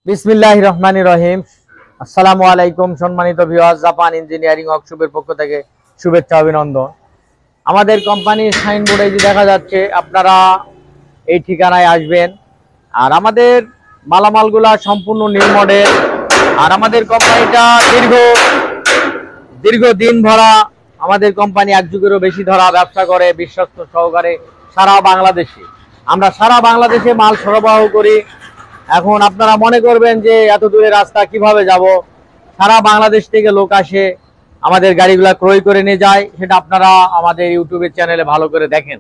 বিসমিল্লাহির রহমানির রহিম। আসসালামু আলাইকুম সম্মানিত ভিউয়ার্স, জাপান ইঞ্জিনিয়ারিং ওয়ার্কশপের পক্ষ থেকে শুভেচ্ছা অভিনন্দন। আমাদের কোম্পানির সাইনবোর্ডে যে দেখা যাচ্ছে, আপনারা এই ঠিকানায় আসবেন। আর আমাদের মালামালগুলা সম্পূর্ণ নিউ মডেল। আর আমাদের কোম্পানিটা দীর্ঘদিন ভরা, আমাদের কোম্পানি এক যুগেরও বেশি ধরা ব্যবসা করে বিশ্বস্ত সহকারে সারা বাংলাদেশে। আমরা সারা বাংলাদেশে মাল সরবরাহ করি। এখন আপনারা মনে করবেন যে এত দূরে রাস্তা কিভাবে যাব, সারা বাংলাদেশ থেকে লোক আসে আমাদের গাড়িগুলা ক্রয় করে নিয়ে যায়। সেটা আপনারা আমাদের ইউটিউবের চ্যানেলে ভালো করে দেখেন।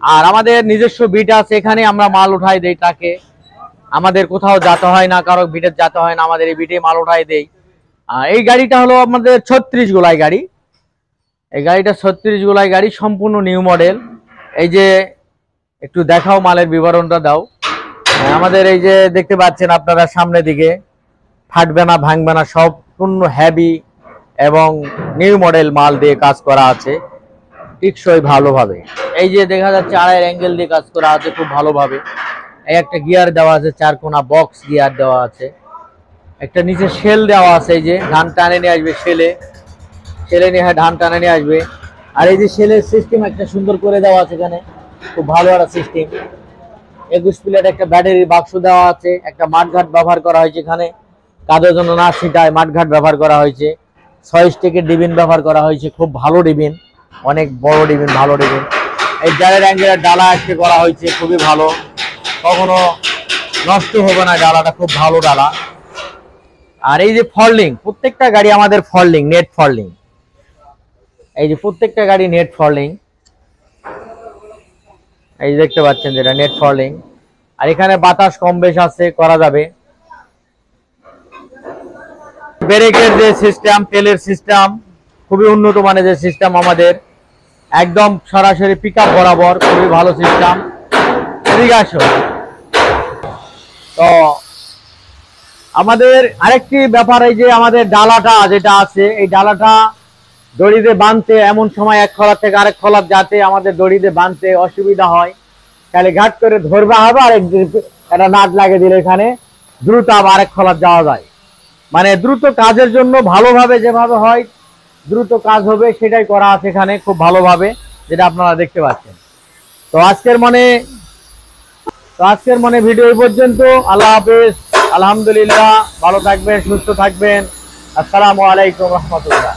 আর আমাদের নিজস্ব বিট আছে, এখানে আমরা মাল উঠাই দেই তাকে। আমাদের কোথাও যেতে হয় না, কারো বিটে যেতে হয় না, আমাদের এই বিটে মাল উঠাই দেই। এই গাড়িটা হলো আমাদের 36 গোলাই গাড়ি। এই গাড়িটা 36 গোলাই গাড়ি, সম্পূর্ণ নিউ মডেল। এই যে একটু দেখাও, মালের বিবরণটা দাও। আমাদের এই যে দেখতে পাচ্ছেন আপনারা, সামনের দিকে ফাটবে না, ভাঙবে না, সম্পূর্ণ হেভি এবং নিউ মডেল মাল দিয়ে কাজ করা আছে টিকসই ভালোভাবে। এই যে দেখা যাচ্ছে আড়াই অ্যাঙ্গেল দিয়ে কাজ করা আছে খুব ভালোভাবে। এই একটা গিয়ার দেওয়া আছে, 4 কোনা বক্স গিয়ার দেওয়া আছে। একটা নিচে শেল দেওয়া আছে, এই যে ধান টানে নিয়ে আসবে, শেলে নিয়ে ধান টানে নিয়ে আসবে। আর এই যে শেলের সিস্টেম একটা সুন্দর করে দেওয়া আছে, এখানে খুব ভালো একটা সিস্টেম। 21 প্লেট একটা ব্যাটারি বাক্স দেওয়া আছে। একটা মাঠঘাট ব্যবহার করা হয়েছে, এখানে কাজের জন্য না ছিটায় মাঠঘাট ব্যবহার করা হয়েছে। 6 স্টেকের ডিবিন ব্যবহার করা হয়েছে, খুব ভালো ডিবিন, অনেক বড় ডিবিন, ভালো ডিবিন। এই জারের অ্যাঙ্গেলের ডালা আজকে করা হয়েছে, খুবই ভালো, কখনো নষ্ট হবে না, ডালাটা খুব ভালো ডালা। আর এই যে ফল্ডিং, প্রত্যেকটা গাড়ি আমাদের ফল্ডিং, নেট ফল্ডিং। এই যে প্রত্যেকটা গাড়ি নেট ফল্ডিং, এই দেখতে পাচ্ছেন যেটা নেট ফল্ডিং। আর এখানে বাতাস কম বেশ আছে, করা যাবে। ব্রেকের যে সিস্টেম, তেলের সিস্টেম খুবই উন্নত মানের যে সিস্টেম আমাদের, একদম সরাসরি পিকআপ বরাবর, খুবই ভালো সিস্টেম। ঠিক আছে। তো আমাদের আরেকটি ব্যাপার, এই যে আমাদের ডালাটা যেটা আছে, এই ডালাটা দড়িতে বাঁধতে এমন সময় এক খলার থেকে আরেক খলার যাতে আমাদের দড়িতে বাঁধতে অসুবিধা হয়, তাহলে ঘাট করে ধরবা হবে, আর একটা নাট লাগিয়ে দিলে এখানে দ্রুত আবার আরেক খলার যাওয়া যায়। মানে দ্রুত কাজের জন্য ভালোভাবে, যেভাবে হয় দ্রুত কাজ হবে সেটাই করা আছে এখানে খুব ভালোভাবে, যেটা আপনারা দেখতে পাচ্ছেন। তো আজকের মনে ভিডিও এই পর্যন্ত। আল্লাহ হাফেজ, আলহামদুলিল্লাহ, ভালো থাকবেন, সুস্থ থাকবেন। আসসালামু আলাইকুম রহমতুল্লাহ।